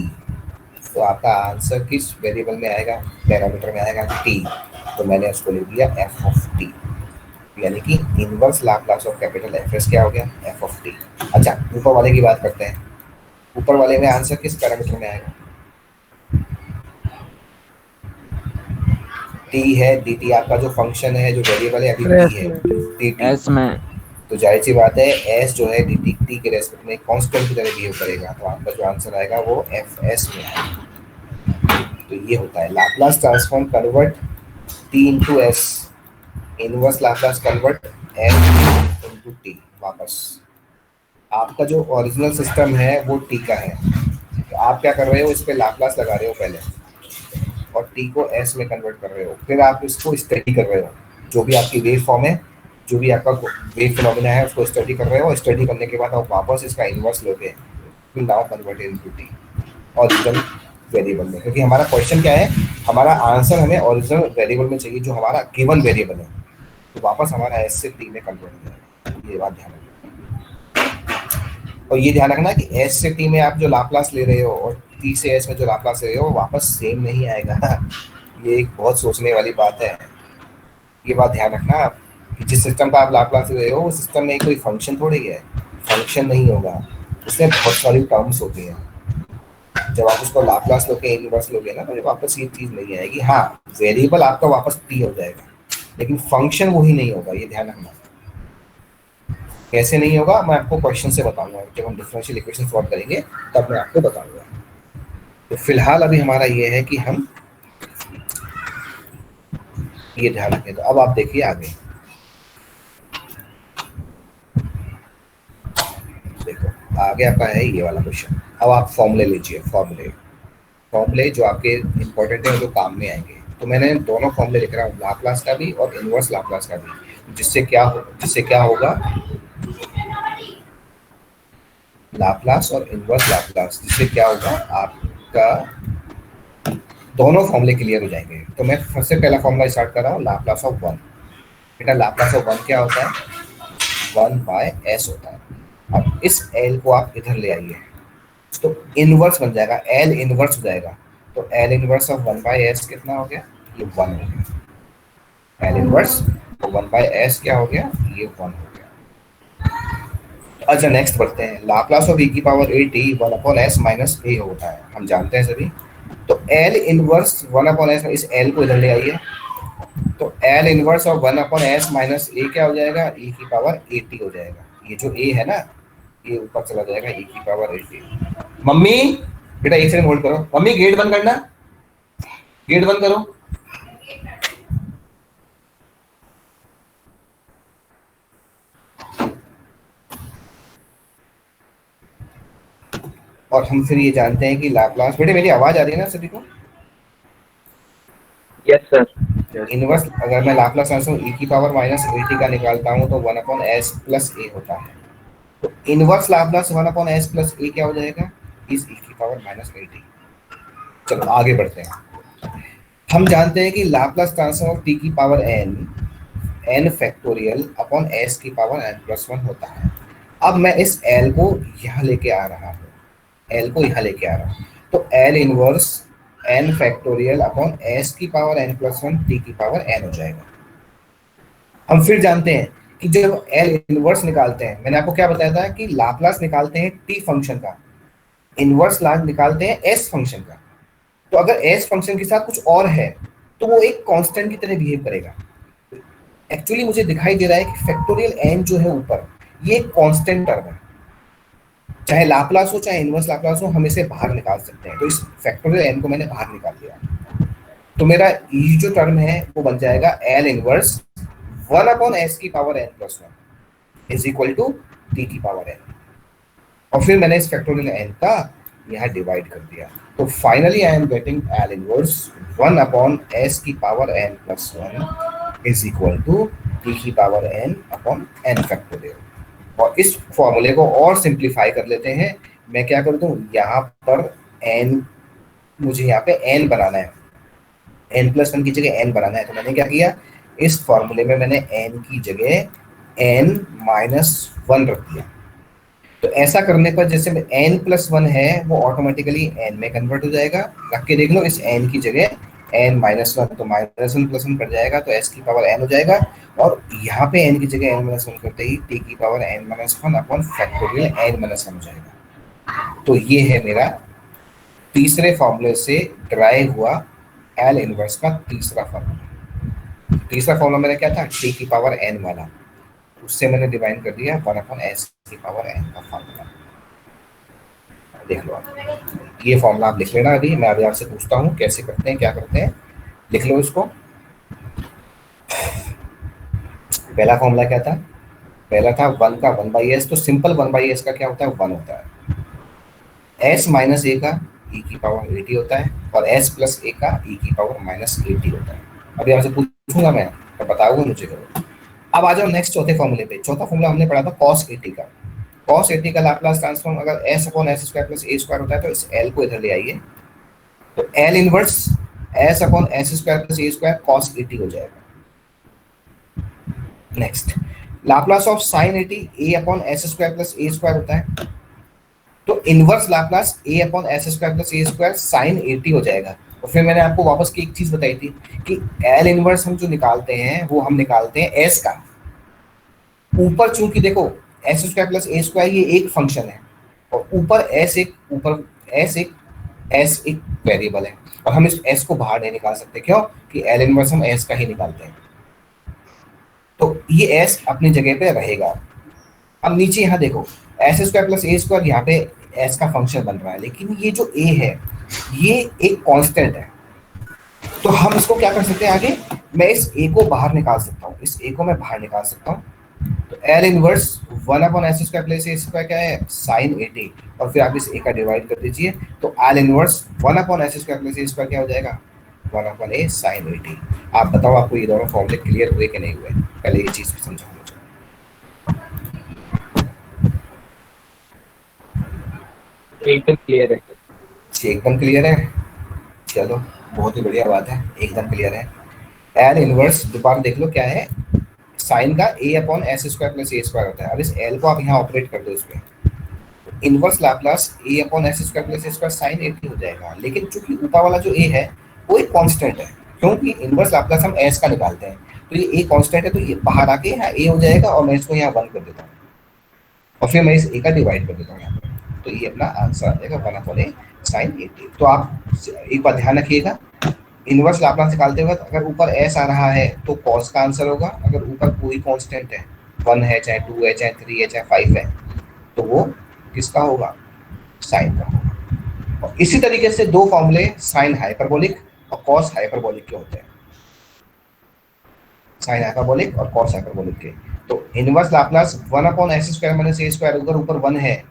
तो आपका आंसर किस वेरिएबल में आएगा? पैरामीटर में आएगा टी। तो मैंने उसको लिख दिया एफ ऑफ टी, यानी कि inverse Laplace of capital F S क्या हो गया? F of T. अच्छा, ऊपर वाले की बात करते हैं। ऊपर वाले में आंसर किस पैरामीटर में आएगा? टी है, डी टी आपका जो फंक्शन है, जो वेरिएबल है अभी टी है, डी टी एस में, तो जाहिर सी बात है एस जो है डी टी टी के रेस्पेक्ट में कांस्टेंट की तरह बिहेव करेगा, तो आपका जो आंसर आएगा वो एफ एस में आएगा। तो ये होता है Laplace transform convert T into S, inverse Laplace convert F into T. वापस आपका जो ओरिजिनल सिस्टम है वो टी का है, तो आप क्या कर रहे हो? इस पे लाप्लास लगा रहे हो पहले और टी को एस में कन्वर्ट कर रहे हो, फिर आप इसको स्टडी कर रहे हो, जो भी आपकी वेव फॉर्म है, जो भी आपका वेव फिनोमेना है उसको स्टडी कर रहे हो। स्टडी करने के बाद आप वापस इसका इनवर्स लोगे, फिर now convert into T original variable में, क्योंकि हमारा क्वेश्चन क्या है? हमारा आंसर हमें ओरिजिनल वेरिएबल में चाहिए, जो हमारा गिवन वेरिएबल है, तो वापस हमारा एस से टी में कन्वर्ट हो जाएगा। ये बात ध्यान रखना, और ये ध्यान रखना कि एस से टी में आप जो लाप्लास ले रहे हो और t से s में जो लाप्लास ले रहे हो वो वापस सेम नहीं आएगा। ये एक बहुत सोचने वाली बात है, ये बात ध्यान रखना आप कि जिस सिस्टम का आप लाप्लास ले रहे हो उस सिस्टम में कोई फंक्शन थोड़ी है, फंक्शन नहीं होगा, उसमें बहुत सारी टर्म्स होती हैं। जब आप उसको लाप्लास लोगे इनवर्स लोगे ना तो वापस ये चीज़ नहीं आएगी। हाँ, वेरिएबल आपका वापस t हो जाएगा लेकिन फंक्शन वही नहीं होगा, ये ध्यान रखना। कैसे नहीं होगा मैं आपको क्वेश्चन से बताऊंगा, जब हम डिफरेंशियल इक्वेशन सॉल्व करेंगे तब मैं आपको बताऊंगा। तो फिलहाल अभी हमारा ये है कि हम ये ध्यान रखें। तो अब आप देखिए आगे, देखो आगे आपका है ये वाला क्वेश्चन। अब आप फॉर्मूले लीजिए, फॉर्मूले जो आपके इंपॉर्टेंट है जो काम में आएंगे। तो मैंने दोनों फॉर्मूले लिख रहा हूँ, लाप्लास का भी और इनवर्स लाप्लास का भी, जिससे क्या होगा, लाप्लास और इनवर्स लाप्लास, जिससे क्या होगा आपका दोनों फॉर्मूले क्लियर हो जाएंगे। तो मैं सबसे पहला फॉर्मूला स्टार्ट कर रहा हूँ, लाप्लास ऑफ 1। बेटा लाप्लास ऑफ 1 क्या होता है, 1/s होता है। अब इस l को आप इधर ले आइए तो इनवर्स बन जाएगा, l इनवर्स हो जाएगा। तो l इनवर्स ऑफ 1/s कितना हो गया, ये 1 हो गया। l इनवर्स 1/s क्या हो गया, ये 1 हो गया। अच्छा नेक्स्ट बढ़ते हैं, लाप्लास ऑफ e की power at 1/s minus a होता है, हम जानते हैं सभी। तो l इनवर्स 1/s, इस l को इधर ले आइए तो l inverse of 1/s minus a क्या हो जाएगा, e की पावर at हो जाएगा। ये जो a है ना ये ऊपर चला जाएगा, e की पावर at। मम्मी बेटा एक सेकंड होल्ड करो, मम्मी गेट बंद करना, गेट बंद करो। और हम फिर ये जानते हैं कि लाप्लास, बेटे मेरी आवाज आ रही है ना सभी को? Yes sir. इनवर्स अगर मैं लाप्लास ट्रांसफॉर्म e की पावर माइनस at का निकालता हूं तो 1/s प्लस a होता है। तो inverse Laplace 1/s plus a क्या हो जाएगा, इस e की पावर माइनस at। चलो आगे बढ़ते हैं। हम जानते हैं कि लाप्लास ट्रांसफॉर्म ऑफ t की power n factorial upon s की पावर n+1 होता है। अब मैं इस l को यहाँ लेके आ रहा हूँ, तो l inverse n factorial upon s की पावर n+1 t की पावर n हो जाएगा। हम फिर जानते हैं कि जब l इनवर्स निकालते हैं, मैंने आपको क्या बताया था कि लाप्लास निकालते हैं t फंक्शन का, इनवर्स निकालते हैं s फंक्शन का। तो अगर s फंक्शन के साथ कुछ और है तो वो एक कांस्टेंट की तरह बिहेव करेगा। एक्चुअली मुझे दिखाई दे रहा है कि फैक्टोरियल n जो है ऊपर, ये एक कांस्टेंट टर्म है, चाहे लाप्लास हो चाहे इनवर्स लाप्लास हो, हम इसे बाहर निकाल सकते हैं। तो इस फैक्टोरियल n को मैंने बाहर निकाल दिया, तो मेरा ये जो टर्म है वो बन जाएगा l इनवर्स 1/s की power n+1 is equal to t की पावर n। और फिर मैंने इस फैक्टोरियल n का यहाँ डिवाइड कर दिया, तो finally I am getting l inverse 1/s की power n+1 is equal to t की पावर n/n फैक्टोरियल। और इस फॉर्मूले को और सिंप्लीफाई कर लेते हैं। मैं क्या कर दूं, यहाँ पर n, मुझे यहाँ पे n बनाना है, n+1 की जगह n बनाना है। तो मैंने क्या किया, इस फॉर्मूले में मैंने n की जगह n-1 रख दिया। तो ऐसा करने पर जैसे n+1 है वो ऑटोमेटिकली n में कन्वर्ट हो जाएगा। रख के देख लो, इस n की जगह n-1 तो -1+1 कट जाएगा तो s की पावर n हो जाएगा। और यहाँ पे n की जगह n-1 करते ही t की power n-1 upon factorial n-1 हो जाएगा। तो ये है मेरा तीसरे फॉर्मूले से ड्राइव हुआ l इनवर्स का तीसरा फॉर्मूला। तीसरा फॉर्मूला मेरा क्या था, t की पावर n वाला, उससे मैंने डिवाइड कर दिया 1/s की पावर n का फॉर्मूला। देख लो आप, ये फॉर्मूला आप लिख लेना। अभी मैं अभी आपसे पूछता हूँ कैसे करते हैं, क्या करते हैं, लिख लो इसको। पहला फॉर्मूला क्या था, पहला था 1 का 1/s, तो सिंपल 1/s का क्या होता है, 1 होता है। s माइनस a का e की पावर at होता है, और s प्लस a का e की पावर माइनस at होता है। अभी आपसे पूछूंगा मैं तो बताओगे मुझे करो। अब आ जाओ नेक्स्ट चौथे फॉर्मूले पे। चौथा फॉर्मूला हमने पढ़ा था cos at का। cos at का लाप्लास ट्रांसफॉर्म अगर s/s² प्लस a² होता है तो इस l को इधर ले आइए, तो l inverse s/s² plus a² cos at हो जाएगा। Next, Laplace of sin at a/s² plus a² होता है, तो inverse Laplace a upon S square plus a square sine 80 हो जाएगा। और फिर मैंने आपको वापस की एक चीज बताई थी कि एल इनवर्स हम जो निकालते हैं वो हम निकालते हैं एस का। ऊपर चूंकि देखो S square plus a square ये एक फंक्शन है और ऊपर एस एक वेरिएबल है और हम इस एस को बाहर नहीं निकाल सकते। क्यों? कि एल इनवर्स हम एस का ही निकालते हैं। तो ये एस अपनी जगह पे रहेगा। अब नीचे यहाँ देखो S square plus a square, यहाँ पे एस का फंक्शन बन रहा है, लेकिन ये जो ए है ये एक कांस्टेंट है। तो हम इसको क्या कर सकते हैं आगे, मैं इस ए को बाहर निकाल सकता हूँ, इस ए को मैं बाहर निकाल सकता हूँ। तो L inverse 1 upon S square plus a square क्या है, साइन 80, और फिर आप इस ए का डिवाइड कर दीजिए। तो L inverse 1 upon S square plus a square क्या हो जाएगा, 1 अपॉन ए साइन 80। आप बताओ आपको ये दोनों फॉर्मूले क्लियर हुए कि नहीं हुए? पहले ये चीज समझाओ मुझे। एकदम क्लियर है। एकदम क्लियर है, चलो बहुत ही बढ़िया बात है, एकदम क्लियर है। एल इनवर्स दोबारा देख लो क्या है, साइन का ए upon S square plus a square होता है। अब इस एल को आप यहाँ ऑपरेट कर दो इस पे, inverse Laplace A upon S square plus a square sine 80 हो जाएगा। लेकिन चूंकि ऊपर वाला जो ए है वो एक कांस्टेंट है, क्योंकि इनवर्स लाप्लास हम एस का निकालते हैं, तो ये ए कांस्टेंट है, तो ये बाहर आके यहाँ ए हो जाएगा और मैं इसको यहाँ 1 कर देता हूँ और फिर मैं इस ए का डिवाइड कर देता हूँ यहाँ पे। तो ये अपना आंसर आ जाएगा 1 अपॉन ए साइन 80। तो आप एक बात ध्यान रखिएगा, इनवर्स लाप्लास निकालते वक्त अगर ऊपर एस आ रहा है तो कॉस का आंसर होगा, अगर ऊपर कोई कांस्टेंट है 1 है चाहे 2 है चाहे 3 है चाहे 5 है तो वो किसका होगा, साइन का होगा। और इसी तरीके से दो फॉर्मूले साइन हाइपरबोलिक और कॉस हाइपरबोलिक के होते हैं, साइन हाइपरबोलिक और कॉस हाइपरबोलिक के। तो inverse Laplace 1 upon S square minus a square, अगर ऊपर 1 है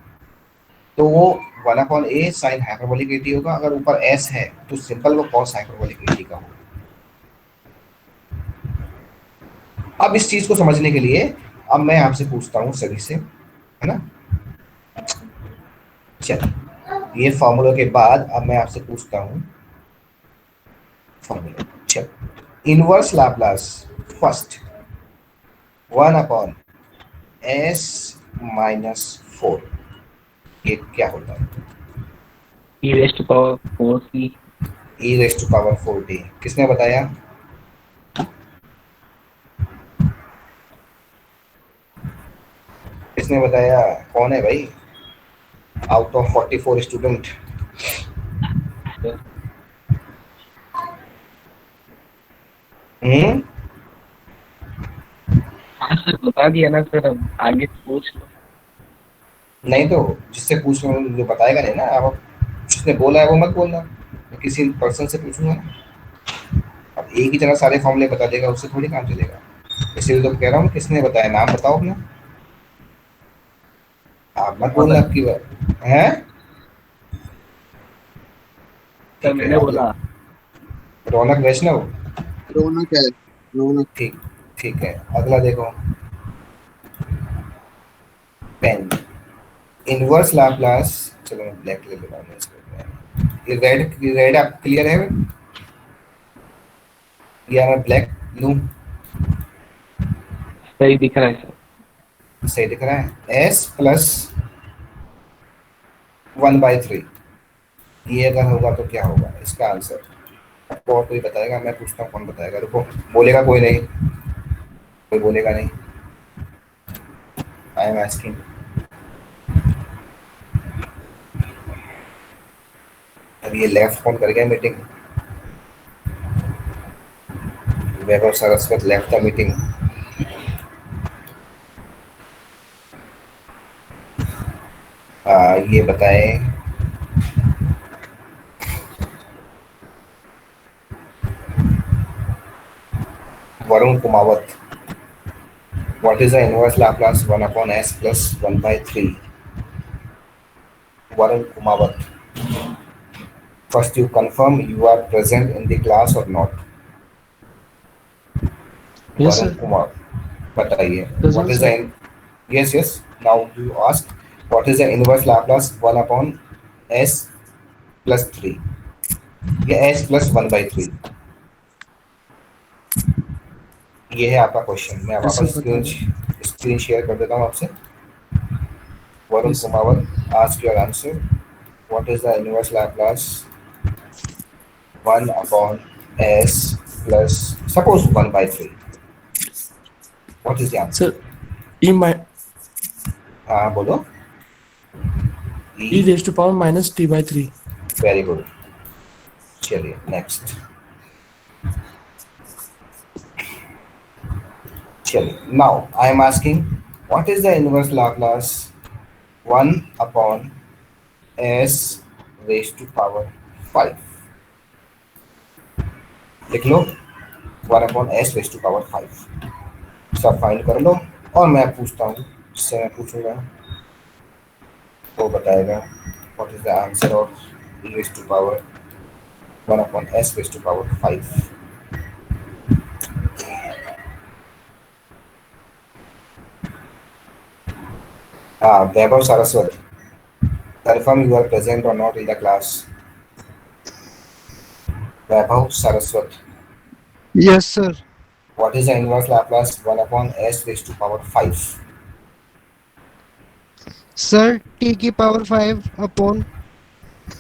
तो वो 1 अपॉन ए साइन हाइपरबोलिक 80 होगा, अगर ऊपर एस है तो सिंपल वो कॉस हाइपरबोलिक 80 का होगा। अब इस चीज को समझने के लिए अब मैं आपसे पूछता हूं सभी से, है ना, चलिए ये फॉर्मूला के बाद अब मैं आपसे पूछता हूं फॉर्मूला। चलो inverse Laplace first 1 upon S minus 4, ये क्या होता है, e raised to power 4t। e raise to power 4t। किसने बताया? किसने बताया? कौन है भाई आउट ऑफ 44 स्टूडेंट? सर बता दिया ना सर, अब आगे पूछ लो। नहीं तो जिससे पूछ रहा हूँ जो बताएगा नहीं ना, अब जिसने बोला है वो मत बोलना, मैं किसी पर्सन से पूछूंगा ना। अब एक ही जना सारे फॉर्मूले बता देगा उससे थोड़ी काम चलेगा, इसलिए तो कह रहा हूँ किसने बताया, नाम बताओ अपना। आप मत बोलना आपकी बात है। सर मैंने बोला। रौनक वैष्णव, रौनक है, रौनक। ठीक ठीक है, अगला देखो पेन इनवर्स लाप्लास। चलो मैं ब्लैक ले लेता हूँ इसको, ये रेड आप क्लियर है या मैं ब्लैक लूं? सही दिख रहा है सर। सही दिख रहा है। s प्लस 1/3 ये अगर होगा तो क्या होगा इसका आंसर? आपको और कोई बताएगा? मैं पूछता हूँ कौन बताएगा, रुको, बोलेगा कोई नहीं, कोई बोलेगा नहीं, आई एम आस्किंग। अब ये लेफ्ट कौन कर गया meeting? Vaibhav Saraswat left the meeting. ये बताएं Varun Kumawat, what is the inverse Laplace 1 upon s plus 1/3? Varun Kumawat, first you confirm you are present in the class और not? Yes, Varun sir. Kumar बताइए, Present, what is sir. The yes yes now you ask what is the inverse Laplace 1 upon s plus 3 या s plus 1/3? ये है आपका question. मैं Yes, वापस sir, बता screen share कर देता हूँ आपसे। Varun Yes. Kumawat, ask your answer. What is the inverse Laplace? 1 upon s plus, suppose 1 by 3. What is the answer? Sir, e my हाँ बोलो. e raised to power minus t by 3. Very good. चलिए next. चलिए, now I am asking, what is the inverse Laplace 1 upon s raised to power 5? लिख लो 1 upon s raised to power 5. सब find कर लो और मैं पूछता हूँ, जिससे मैं पूछूंगा वो बताएगा what is the answer of e raised to power 1 upon s raised to power 5. Vaibhav Saraswat, confirm you are present or not in the class. Vaibhav Saraswat, Yes, sir. what is the inverse Laplace 1 upon s raised to power 5? Sir, t की power 5 upon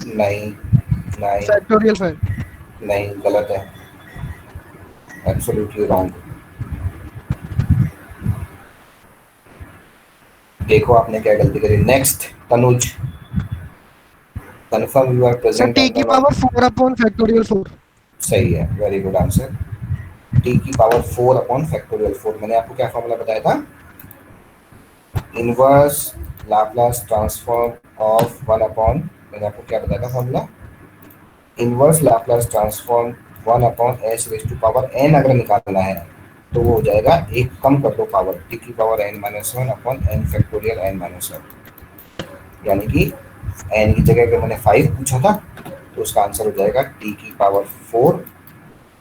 नहीं, नहीं, factorial 5. नहीं, गलत है. Absolutely wrong. देखो आपने क्या गलती करी. Next Tanuj, confirm you are Sir, present t on की द power 4 upon factorial 4. सही है, वेरी गुड आंसर. टी की पावर 4 अपॉन फैक्टोरियल 4. मैंने आपको क्या फॉर्मूला बताया था? Inverse Laplace transform of 1 upon, मैंने आपको क्या बताया था formula? Inverse Laplace transform 1 upon s raise to power n अगर निकालना है तो वो हो जाएगा, एक कम कर दो पावर, टी की power n minus 1 upon n factorial n minus 1. यानी कि एन की जगह अगर मैंने 5 पूछा था तो उसका आंसर हो जाएगा टी की पावर 4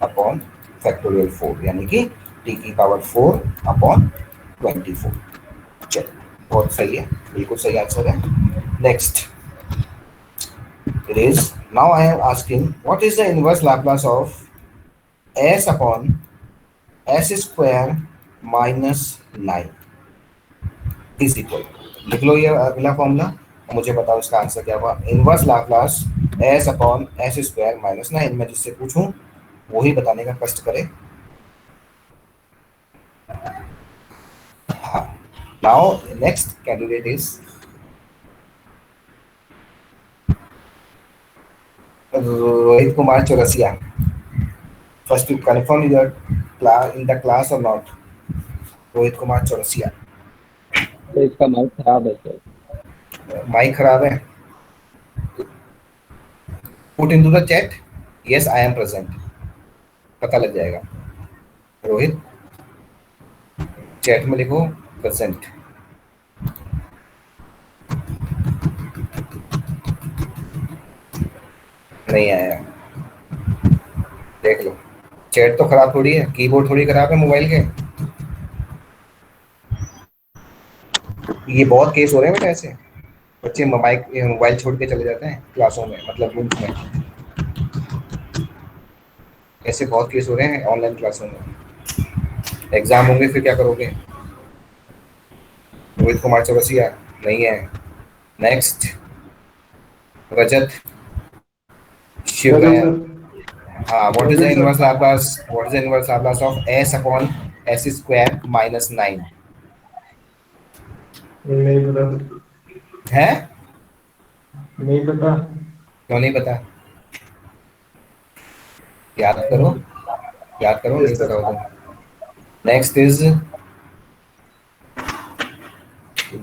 अपॉन फैक्टोरियल 4, यानी कि टी की पावर 4 अपॉन 24. चलो, बहुत सही है, बिल्कुल सही आंसर है. Next it is, now I am asking, what is the inverse Laplace of s upon s square minus 9 is equal. लिख लो ये अगला फॉर्मूला और मुझे बताओ इसका आंसर क्या हुआ. Inverse Laplace s upon s square minus 9. मैं जिससे पूछूं वही बताने का कष्ट करे. हाँ, now next candidate is Rohit Kumar Chaurasia. First to confirm you're in the class और नॉट. रोहित कुमार चौरसिया. तो इसका माइक खराब है सर. माइक खराब है. Put into the chat yes I am present, पता लग जाएगा. रोहित चैट में लिखो प्रेजेंट. नहीं आया, देख लो. चैट तो खराब थोड़ी है, कीबोर्ड थोड़ी खराब है मोबाइल के. ये बहुत केस हो रहे हैं बेटा ऐसे. बच्चे मोबाइल छोड़ के चले जाते हैं क्लासों में, मतलब रूम्स में. ऐसे बहुत केस हो रहे हैं ऑनलाइन क्लासों में. एग्जाम होंगे फिर क्या करोगे? रोहित कुमार चौरसिया नहीं है. नेक्स्ट रजत शिवराय. हाँ, what is the inverse Laplace of s upon s square minus 9? नहीं पता. है? नहीं पता. क्यों नहीं पता? याद करो, नहीं पता हो तो. Next is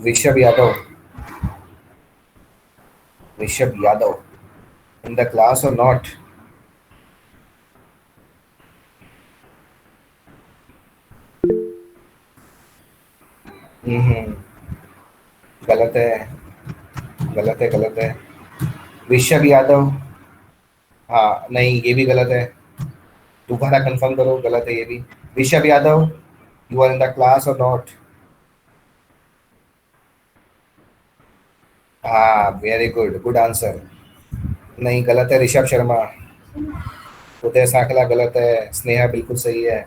Rishabh Yadav in the class or not? गलत है. ऋषभ यादव, हाँ नहीं, ये भी गलत है. दोबारा कंफर्म करो, गलत है ये भी. Rishabh Yadav, you are in the class और नॉट? हाँ, वेरी गुड आंसर. नहीं, गलत है. ऋषभ शर्मा. उदय साखला गलत है. स्नेहा बिल्कुल सही है.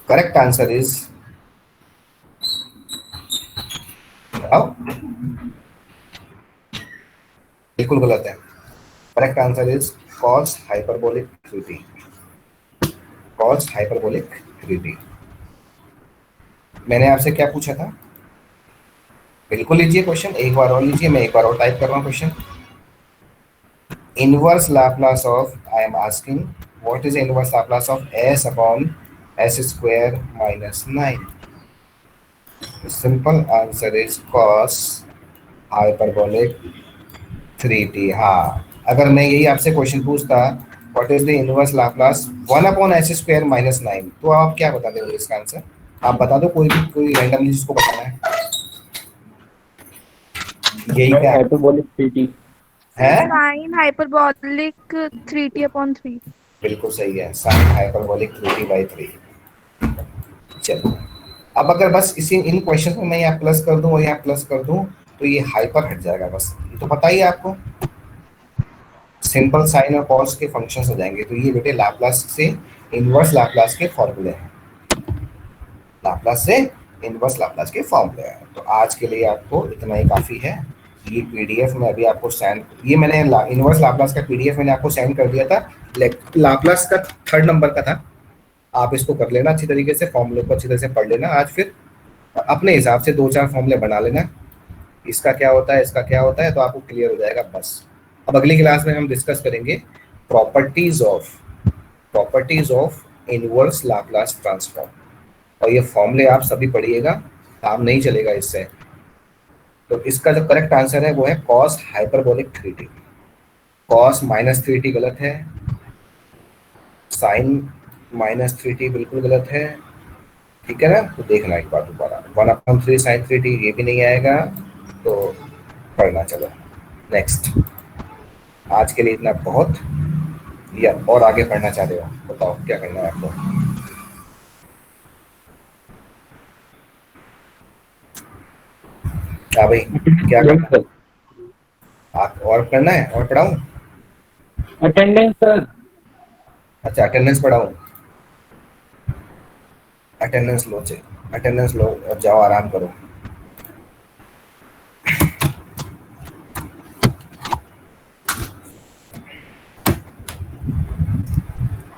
करेक्ट आंसर इज बताओ, बिल्कुल गलत है। Correct answer is cos hyperbolic 3t। Cos hyperbolic 3t। मैंने आपसे क्या पूछा था? बिल्कुल लीजिए क्वेश्चन, एक बार और लीजिए, मैं एक बार और टाइप कर रहा हूँ question. Inverse Laplace of, I am asking what is inverse Laplace of s upon s square minus 9? Simple answer is cos hyperbolic 3t। हाँ, अगर मैं यही आपसे क्वेश्चन पूछता what is the inverse Laplace 1 upon s square minus 9, तो आप क्या बता देंगे इसका आंसर? आप बता दो, कोई रैंडमली जिसको बताना है। यही क्या हाइपरबोलिक 3t। है? Sine hyperbolic 3t/3। बिल्कुल सही है, साइन हाइपरबोलिक 3t/3। चलो, अब अगर बस इसी इन क्वेश्चन में मैं यहाँ प्लस कर दूं और यहाँ प्लस कर दूं तो ये हाइपर हट जाएगा, बस ये तो पता ही है आपको। सिंपल साइन और कॉस के फंक्शंस हो जाएंगे। तो ये बेटे लाप्लास से इनवर्स लाप्लास के फॉर्मूले हैं, लाप्लास से इनवर्स लाप्लास के फॉर्मूले हैं। तो आज के लिए आपको इतना ही काफ़ी है। ये पीडीएफ में अभी आपको सेंड, ये मैंने इनवर्स लाप्लास का पीडीएफ मैंने आपको सेंड कर दिया था, लाप्लास का 3rd नंबर का था। आप इसको कर लेना अच्छी तरीके से, फॉर्मूले को अच्छी तरह से पढ़ लेना आज, फिर अपने हिसाब से 2-4 फॉर्मूले बना लेना, इसका क्या होता है इसका क्या होता है, तो आपको क्लियर हो जाएगा बस। अब अगली क्लास में हम डिस्कस करेंगे properties of inverse Laplace transform, और ये फॉर्मूले आप सभी पढ़िएगा, काम नहीं चलेगा इससे। तो इसका जो करेक्ट आंसर है वो है cos hyperbolic 3t। cos minus 3t गलत है, साइन माइनस 3t बिल्कुल गलत है, ठीक है ना? तो देखना एक बार दोबारा, 1/3 साइन 3t ये भी नहीं आएगा, तो पढ़ना। चलो नेक्स्ट, आज के लिए इतना बहुत, या और आगे पढ़ना चाहते हो? बताओ क्या करना है आपको। हाँ भाई, क्या करना है? आप और करना है और पढ़ाऊं? Attendance sir. अच्छा, अटेंडेंस पढ़ाऊं? अटेंडेंस लो और जाओ आराम करो।